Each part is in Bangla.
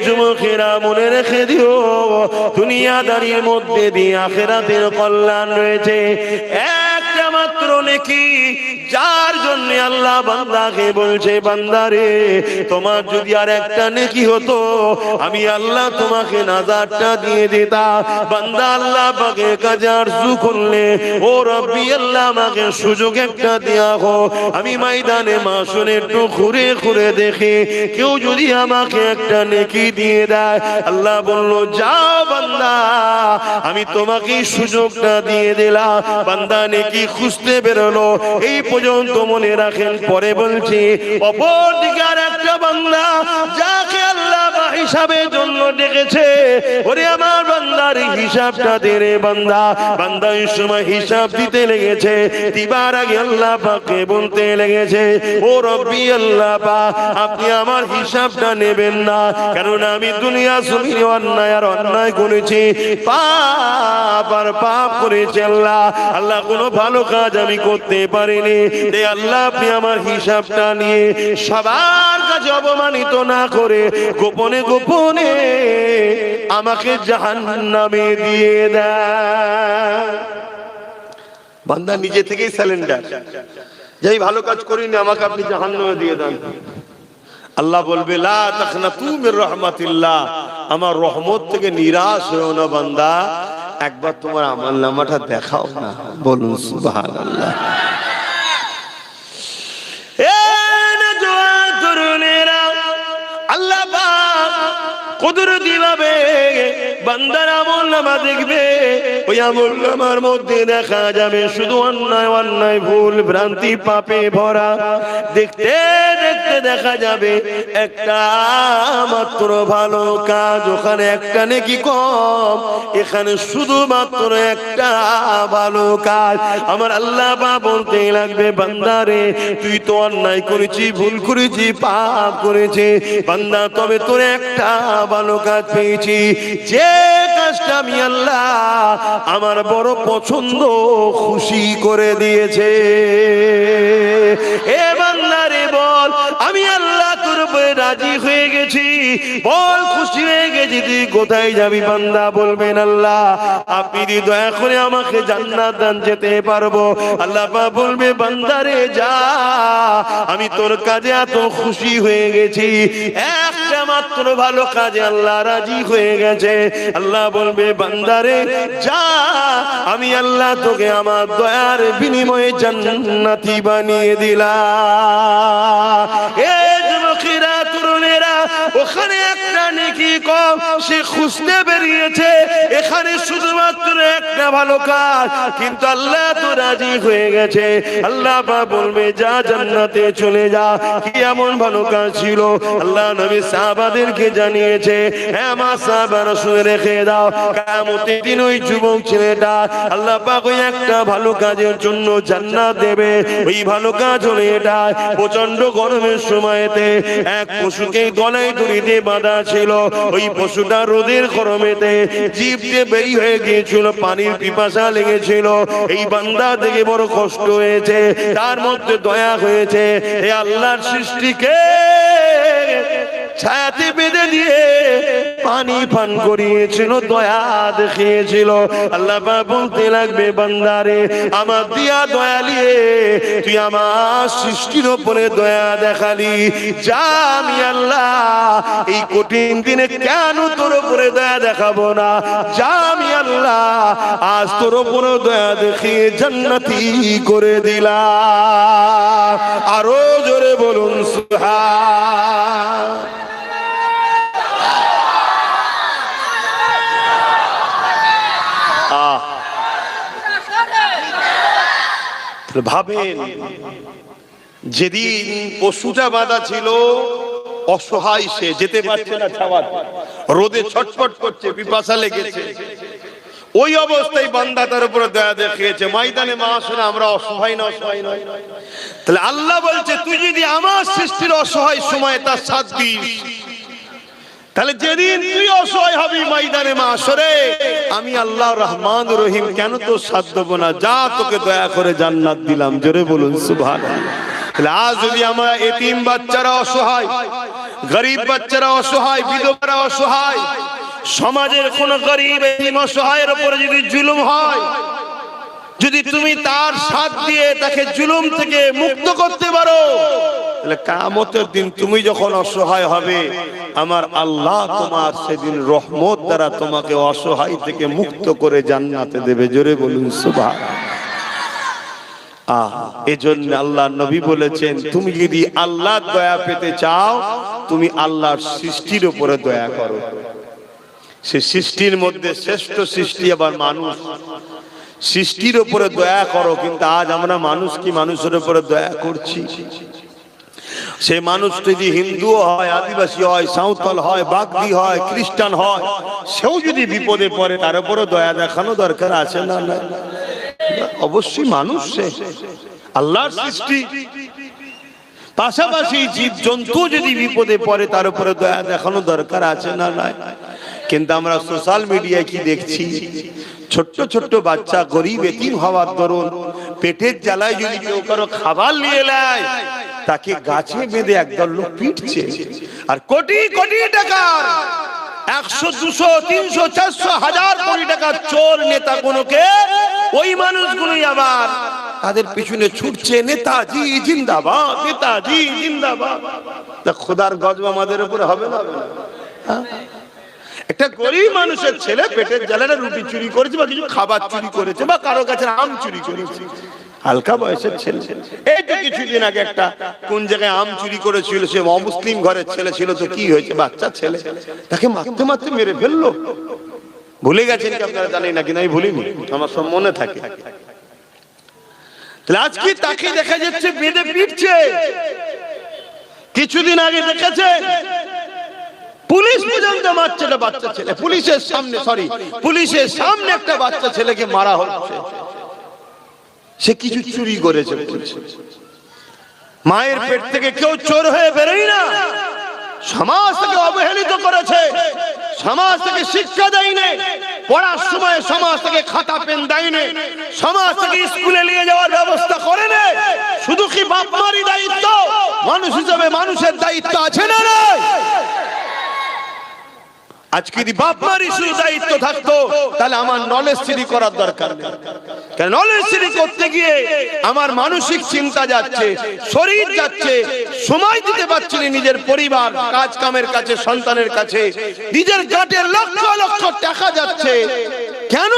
যুবকেরা মনে রেখে দিও, দুনিয়াদারির মধ্যে দিয়ে আখিরাতের কল্যাণ রয়েছে। একটা মাত্র নেকি, যার জন্য আল্লাহ বান্দাকে বলছে, বান্দারে তোমার যদি আর একটা নেকি হতো, আমি আল্লাহ তোমাকে নাজারটা দিয়ে দিতাম। বান্দা আল্লাহ পাকে কাজে আরজু করলে, ও রব্বি আল্লাহ আমাকে সুযোগ একটা দেয়া হোক, আমি ময়দানে মাশরে একটু ঘুরে ঘুরে দেখি কেউ যদি আমাকে একটা নেকি দিয়ে দেয়। আল্লাহ বলল, যাও বান্দা, আমি তোমাকে সুযোগটা দিয়ে দিলাম। বান্দা নেকি খুঁজতে বেরোলো। এই পর্যন্ত মনে রাখেন, পরে বলছি অপর দিকে আর একটা বান্দা যাকে আল্লাহ হিসাবের জন্য ডেকেছে, ওরে আমার বান্দার হিসাবটা দে রে বান্দা। বান্দা এই সময় হিসাব দিতে লেগেছে, দিবার আগে আল্লাহ পাককে বলতে লেগেছে, ও রব্বি আল্লাহ পাক, আপনি আমার হিসাবটা নেবেন না, কারণ আমি দুনিয়া জমিনে অন্যায় আর অন্যায় করেছি, পাপ আর পাপ করেছি। আল্লাহ আল্লাহ কোনো ভালো কাজ আমি করতে পারিনি, তাই আল্লাহ আপনি আমার হিসাবটা নিয়ে সবার কাছে অপমানিত না করে গোপনে গোপনে আমাকে জাহান্নামে দিয়ে দেয়। বান্দা নিজে থেকেই স্যালেন্ডার, যাই ভালো কাজ করিনি, আমাকে আপনি জাহান্নামে দিয়ে দেন। আল্লাহ বলবে, লা তাখনাতু মির রাহমাতিল্লাহ, আমার রহমত থেকে নিরাশ হও না বান্দা, একবার তোমার আমলনামাটা দেখাও না। বলুন সুবহানাল্লাহ। আল্লাহ কুদরতি ভাবে বান্দার আমলনামা দেখবে, ওই আমলনামার মধ্যে দেখা যাবে শুধু অন্যায় অন্যায় ভুল ভ্রান্তি পাপে ভরা। দেখতে দেখতে দেখা যাবে একটা মাত্র ভালো কাজ, ওখানে একটা নেকি কম, এখানে শুধুমাত্র একটা ভালো কাজ। আমার আল্লাহ বলতে লাগবে, বান্দারে তুই তো অন্যায় করেছি, ভুল করেছি, পাপ করেছি বান্দা, তবে তোর একটা ভালো কাজ পেয়েছি, যে কাজটা আমি আল্লাহ আমার বড় পছন্দ, খুশি করে দিয়েছে। এ বান্দারে বল, আমি আল্লাহ তোর উপরে রাজি হয়ে গেছি, বল খুশি হয়ে গেছি, তুই কোথায় যাবি? বান্দা বলবেন, আল্লাহ আপনি যদি দয়া করে আমাকে জান্নাত দান, যেতে পারবো। আল্লাহ পাক বলবে, বান্দারে যা, আমি তোর কাজে এত খুশি হয়ে গেছি, একটা মাত্র ভালো কাজে আল্লাহ রাজি হয়ে গেছে। আল্লাহ বলবে, বান্দারে যা, আমি আল্লাহ তোকে আমার দয়ার বিনিময়ে জান্নাতি বানিয়ে দিলাম। এ যুবকেরা, তরুণেরা, ওখানে একটা নেকি কম, সে খুঁজতে বেরিয়েছে, এখানে শুধুমাত্র একটা ভালো কাজ, কিন্তু আল্লাহ তো রাজি হয়ে গেছে। আল্লাহ পাক বলবে, যা জান্নাতে চলে যা। কি এমন ভালো কাজ ছিল? আল্লাহ নবী সাহাবাদেরকে জানিয়েছে, হ্যাঁ মা সাহাবারা শুনে রেখে দাও, কিয়ামতের দিন ওই যুবক ছেলেটা আল্লাহ পাক ওই একটা ভালো কাজের জন্য জান্নাত দেবে। ওই ভালো কাজ হলো এটা, প্রচন্ড গরমের সময়তে এক পশুকে গলায় দড়িতে বাঁধা ছিল, ওই পশুটা রোদের গরমেতে জিভ দিয়ে বেরিয়ে হয়ে গিয়েছিল, পানির পিপাসা লেগেছিল। এই বান্দা থেকে বড় কষ্ট হয়েছে, তার মধ্যে দয়া হয়েছে, এ আল্লাহর সৃষ্টিকে ছায়াতে বেঁধে দিয়ে পানি পান করিয়েছিল, দয়া দেখিয়েছিল। আল্লাহ পাক বলতে লাগবে, বান্দারে আমার দিয়া দয়া নিয়ে তুই আমার সৃষ্টির উপরে দয়া দেখালি, যা আমি আল্লাহ এই কঠিন দিনে কেন তোর উপরে দয়া দেখাবো না? যা আমি আল্লাহ আজ তোর উপরে দয়া দেখিয়ে জান্নাতি করে দিলাম। আরো জোরে বলুন সুবহান। ভাবেন, যেদিন পশুটা বাঁধা ছিল, অসহায়, সে যেতে পারছে না, রোদে ছটফট করছে, পিপাসা লেগেছে, ওই অবস্থায় বান্দা তার উপরে দয়া দেখিয়েছে। ময়দানে মাশারে আমরা অসহায় না, অসহায় নয়? তাহলে আল্লাহ বলছে, তুই যদি আমার সৃষ্টির অসহায় সময় তার সাথ দিস, তাহলে যেদিন তুই অসহায় হবি ময়দানে মাশারে, আমি আল্লাহ রহমান রহিম কেন তোর সাথ দেবো না? যা, তোকে দয়া করে জান্নাত দিলাম। জোরে বলুন সুবহানাল্লাহ। আজ যদি আমরা এতিম বাচ্চারা অসহায়, গরিব বাচ্চারা অসহায়, বিধবারা অসহায়, সমাজের কোন গরিব এতিম অসহায়ের উপরে যদি জুলুম হয়, যদি তুমি তার সাথ দিয়ে তাকে জুলুম থেকে মুক্ত করতে পারো, তাহলে কিয়ামতের দিন তুমি যখন অসহায় হবে, আমার আল্লাহ তোমার সেদিন রহমত দ্বারা তোমাকে অসহায় থেকে মুক্ত করে জান্নাতে দেবে। জোরে বলুন সুবহানাল্লাহ। এজন্য আল্লাহ নবী বলেছেন, তুমি যদি আল্লাহর দয়া পেতে চাও, তুমি আল্লাহর সৃষ্টির উপরে দয়া করো। সে সৃষ্টির মধ্যে শ্রেষ্ঠ সৃষ্টি আবার মানুষ, সৃষ্টির উপরে দয়া করো। কিন্তু আজ আমরা মানুষ কি মানুষের উপরে দয়া করছি? সে মানুষ যদি হিন্দু হয়, আদিবাসী হয়, সাঁওতাল হয়, বাগদি হয়, খ্রিস্টান হয়, সেও যদি বিপদে পড়ে তার উপরে দয়া দেখানো দরকার আছে না? না, অবশ্যই মানুষ সে আল্লাহর সৃষ্টি। পাশাপাশি জীব জন্তু যদি বিপদে পড়ে তার উপরে দয়া দেখানো দরকার আছে না? নাই। কিন্তু আমরা সোশ্যাল মিডিয়ায় কি দেখছি, ছোট্ট ছোট্ট বাচ্চা গরিব এতিম হওয়ার দরুন পেটের জ্বালায় যদি কেউ কারো খাবার নিয়ে নেয়, তাকে গাছে বেঁধে একদল লোক পিটছে। আর কোটি কোটি টাকার 100, 200, 300, 400, 1000 কোটি টাকার চোর নেতা গুলোকে ওই মানুষগুলোই আবার তাদের পিছনে ছুটছে, নেতাজি জিন্দাবাদ, নেতাজি জিন্দাবাদ। তা খোদার গজব আমাদের উপরে হবে না? একটা গরিব মানুষের ছেলে পেটের জ্বালায় রুটি চুরি করেছে, বা কিছু খাবার চুরি করেছে, বা কারো কাছে আম চুরি করেছে, হালকা বয়সের ছেলে। এই তো কিছুদিন আগে একটা কোন জায়গায় আম চুরি করেছিল, সে অমুসলিম ঘরের ছেলে ছিল, তো কি হয়েছে, বাচ্চা ছেলে, তাকে মারতে মারতে মেরে ফেললো। ভুলে গেছেন কি আপনারা? জানেন না? কিন্তু আমি ভুলিনি, আমার সব মনে থাকে। আজকে তাকে দেখা যাচ্ছে বেঁধে পিটছে। কিছুদিন আগে দেখেছে পুলিশ পর্যন্ত মারছে একটা বাচ্চা ছেলে, পুলিশের সামনে, পুলিশের সামনে একটা বাচ্চা ছেলেকে মারা হচ্ছে। সে কিছু চুরি করেছে। মায়ের পেট থেকে কেউ চোর হয়ে বেরোয় না। সমাজ থেকে অবহেলিত করেছে, সমাজ থেকে শিক্ষা দেয়নি, পড়ার সময় সমাজ থেকে খাতা পেন দেয়নি, সমাজ থেকে স্কুলে নিয়ে যাওয়ার ব্যবস্থা করে না। শুধু কি বাপ মারই দায়িত্ব? মানুষ হিসেবে মানুষের দায়িত্ব আছে না? আজকে যদি বাপ মারই শুধু দায়িত্ব থাকতো, তাহলে আমার নলেজ সিটি করার দরকার নেই। কারণ নলেজ সিটি করতে গিয়ে আমার মানসিক চিন্তা যাচ্ছে, শরীর যাচ্ছে, সময় দিতে পারছি না নিজের পরিবার, কাজ কামের কাছে, সন্তানের কাছে, নিজের গাঁটের লক্ষ লক্ষ টাকা যাচ্ছে। কেন?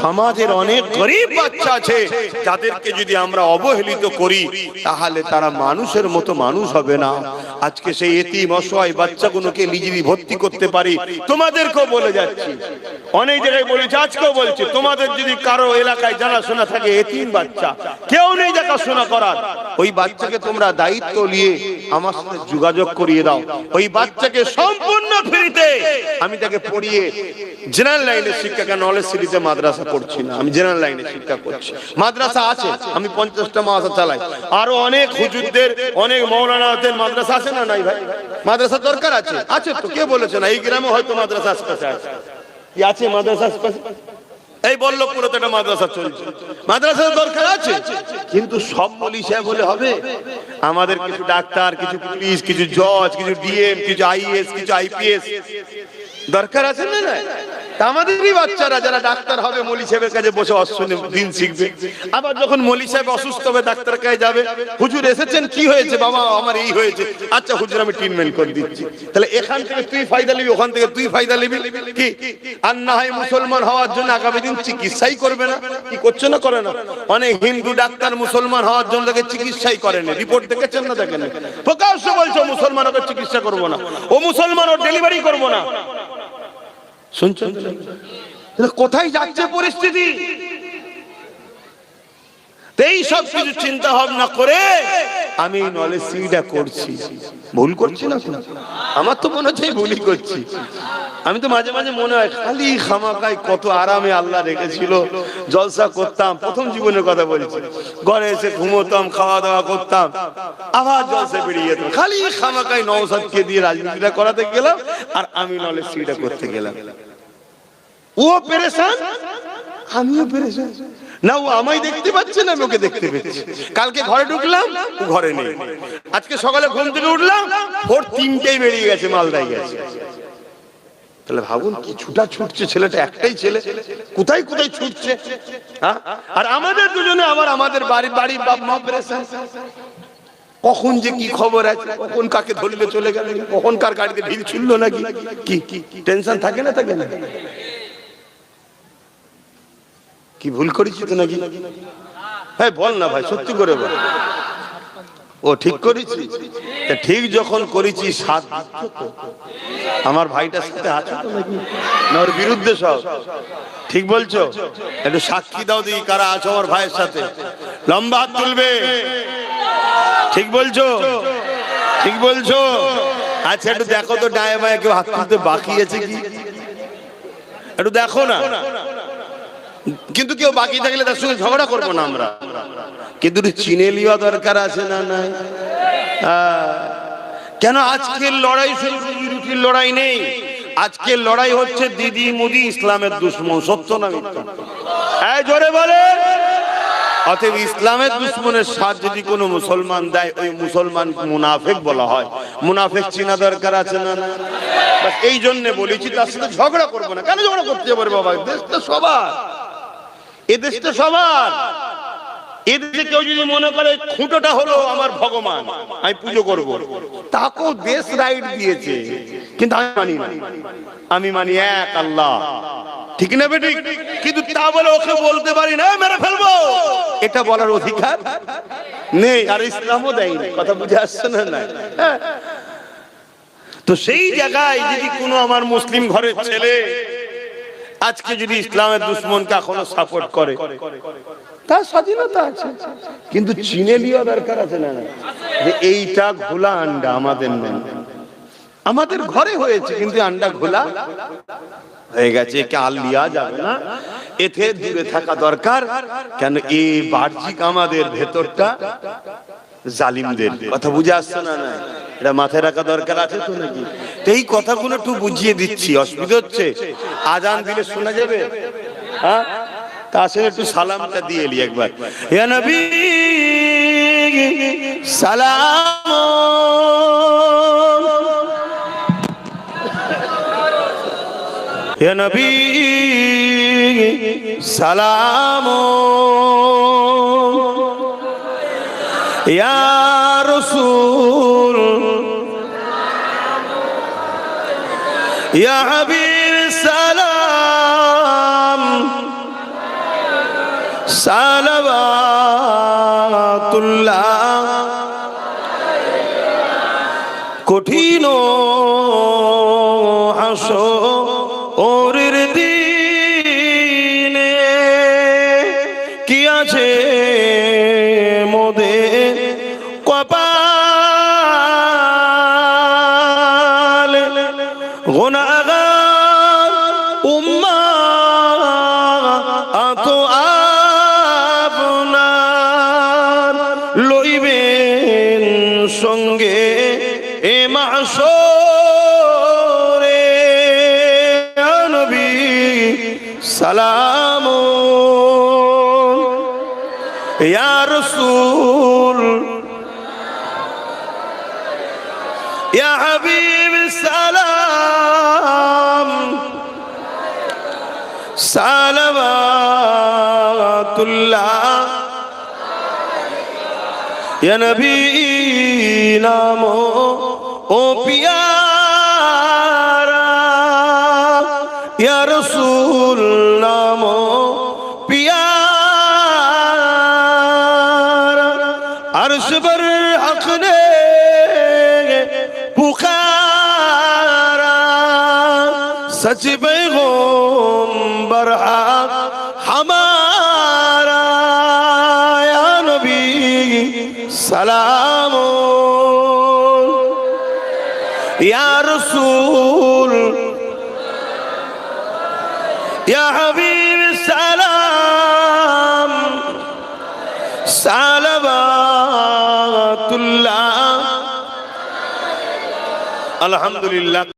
সমাজের অনেক গরিব বাচ্চা আছে যাদেরকে যদি আমরা অবহেলিত করি, তাহলে তারা মানুষের মতো মানুষ হবে না। আজকে সেই এতিম অসহায় বাচ্চাগুলোকে নিজেরই ভর্তি করতে পারি। তোমাদেরকেও বলে যাচ্ছি, অনেক জায়গায় বলেছি, আজকেও বলছি, তোমাদের যদি কারো এলাকায় জানাশোনা থাকে এতিম বাচ্চা, কেউ নেই দেখাশোনা করার, ওই বাচ্চাকে তোমরা দায়িত্ব নিয়ে আমার সাথে যোগাযোগ করিয়ে দাও। ওই বাচ্চাকে সম্পূর্ণ ফ্রিতে আমি তাকে পড়িয়ে জেনারেল লাইনের শিক্ষা, নলেজ সিটিতে মাদ্রাসা পড়ছি না, আমি জেনারেল লাইনে শিক্ষা করছি। মাদ্রাসা আছে, আমি 50টা মাদ্রাসা চালাই। আরো অনেক হুজুরদের, অনেক মৌলানাদের মাদ্রাসা আছে না? নাই ভাই, মাদ্রাসা দরকার আছে। আছে তো, কে বলেছে না? এই গ্রামে হয়তো মাদ্রাসা আশপাশে আছে, কি আছে মাদ্রাসা আশপাশে? এই বল্লভপুরে তো একটা মাদ্রাসা চলছে, মাদ্রাসার দরকার আছে। কিন্তু সব মৌলভী সাহেব হলে হবে? আমাদের কিছু ডাক্তার, কিছু পুলিশ, কিছু জজ, কিছু ডিএম, কিছু আইএস, কিছু আইপিএস দরকার আছে না? না, আমাদেরই বাচ্চারা যারা ডাক্তার হবে মৌলভী সাহেবের কাছে বসে অশ্বনে দিন শিখবে। আবার যখন মৌলভী সাহেব অসুস্থ হবে ডাক্তার কাছে যাবে, হুজুর এসেছেন, কি হয়েছে বাবা? আমার এই হয়েছে। আচ্ছা হুজুর আমি ট্রিটমেন্ট করে দিচ্ছি। তাহলে এখান থেকে তুই ফায়দা নিবি, ওখান থেকে তুই ফায়দা নিবি, কি? আর না হয় মুসলমান হওয়ার জন্য আগামী দিন চিকিৎসাই করবে না? কি করছে না? করে না? অনেক হিন্দু ডাক্তার মুসলমান হওয়ার জন্য তাকে চিকিৎসাই করেন। রিপোর্ট দেখেছেন না? দেখেন, প্রকাশ্য বলছো মুসলমান ওকে চিকিৎসা করবো না, ও মুসলমান ও ডেলিভারি করবো না। শুনছেন কোথায় যাচ্ছে পরিস্থিতি? এই সব কিছু চিন্তা ভাবনা করে আমি নলেজ সিটিটা করছি। ভুল করছি না? আমার তো মনে হচ্ছে ভুলই করছি। আমি তো মাঝে মাঝে মনে হয় খালি খামাকায় কত আরামে আল্লাহ রেখেছিল, জলসা করতাম। প্রথম জীবনের কথা বলছি, ঘরে এসে ঘুমোতাম, খাওয়া দাওয়া করতাম, আবার জলসা বেরিয়ে যেতাম। খালি খামাকায় নওশাদকে দিয়ে রাজনীতিটা করাতে গেলাম, আর আমি নলেজ সিটিটা করতে গেলাম। ও পেরেশান, আমিও পেরেছি না, ও আমায় দেখতে পাচ্ছে না, আমি ওকে দেখতে পাচ্ছি। কালকে ঘরে ঢুকলাম, ও ঘরে নেই। আজকে সকালে ঘুম থেকে উঠলাম, ভোর 3টেই বেরিয়ে গেছে, মালদায় গেছে। তাহলে ভাবুন কি ছুটা ছুটছে ছেলেটা, একটাই ছেলে, কোথায় কোথায় ছুটছে। আর আমাদের দুজনে আমাদের বাড়ি বাপ মা পেরেছেন। কখন যে কি খবর আছে, কখন কাকে ধরলে চলে গেল, কখন কার গাড়িতে ঢিল ছুড়লো নাকি, কি টেনশন থাকে না, থাকে না? কি ভুল করেছি তো নাকি? হ্যাঁ বল না ভাই, সত্যি করে বল। ও ঠিক করেছি, ঠিক যখন করেছি সাথ আমার ভাইটার সাথে আছে তো নাকি, না ওর বিরুদ্ধে সব? ঠিক বলছো? একটু সাক্ষী দাও দেখি কারা আছো আমার ভাইয়ের সাথে, লম্বা হাত তুলবে। ঠিক বলছো? ঠিক বলছো? আচ্ছা একটু দেখো তো ডায়ে বায়ে কেউ হাত তুলতে বাকি আছে কি, একটু দেখো না। কিন্তু কেউ বাকি থাকলে তার সঙ্গে ঝগড়া করবো না আমরা, কিন্তু চিনে লিওয়া দরকার আছে না নাই? কেন আজকের লড়াই শুধু রুটির লড়াই নেই, আজকের লড়াই হচ্ছে দিদি মুদি ইসলামের দুশ্মন। সত্য না মিথ্যা? এই জোরে বলে। অতএব ইসলামের দুশ্মনের সাথ যদি কোনো মুসলমান দেয়, ওই মুসলমান মুনাফিক বলা হয়। মুনাফিক চিনা দরকার আছে না? এই জন্য বলেছি তার সাথে ঝগড়া করবো না। কেন ঝগড়া করতে পারে বাবা? দেশটা সবার, এ দেশটা সবার। এদেশে কেউ যদি মনে করে খুঁটোটা হলো আমার ভগবান, আমি পুজো করব, তাকেও দেশ রাইট দিয়েছে, কিন্তু আমি মানি না। আমি মানি এক আল্লাহ, ঠিক না বেটি? কিন্তু তা বলে ওকে বলতে পারি না মেরে ফেলবো, এটা বলার অধিকার নেই, আর ইসলামও দেয়নি। কথা বুঝে আসছে না? না। তো সেই জায়গায় যদি কোনো আমার মুসলিম ঘরের ছেলে আজকে যদি ইসলামের দুশ্মনকে এখনো সাপোর্ট করে, তার স্বাধীনতা আছে, কিন্তু চিনে লিওয়া দরকার আছে না যে এইটা ঘোলা আন্ডা আমাদের নেই, আমাদের ঘরে হয়েছে কিন্তু আন্ডা ঘোলা হয়ে গেছে, একে আর লিয়া যাবে না, এতে দূরে থাকা দরকার। কেন এই বাহ্যিক আমাদের ভেতরটা জালিমদের। কথা বুঝে আসছে না? না, এটা মাথায় রাখা দরকার আছে তো নাকি? এই কথাগুলো একটু বুঝিয়ে দিচ্ছি, অসুবিধা হচ্ছে? আজান দিলে শোনা যাবে? হ্যাঁ, তা আসলে একটু সালামটা দিয়ে এলি একবার। ইয়া নবী সালাম, ইয়া নবী সালাম, ইয়া রাসূল ইয়া হাবিব সালাম, সালাওয়াতুল্লাহ। কঠিন হাসরের দিনে কি আছে মোদের কপাল, গুনাহগার উম্মাত আপনার লইবেন সঙ্গে এ মাহশরে। নবী সালাম, ইয়া রাসূল ইয়া হাবিব সালাম, সালাওয়াতুল্লাহ। ইয়া নবী নাম ও পিয়ারা, ইয়া রাসূল নাম পিয়ারা। আরশ पर हक ने पुकारा, सच पैगंबर हक हमारा। या नबी सलाम, या रसूल या हबीब सलाम, सालवातुल्लाह। अल्हम्दुलिल्लाह।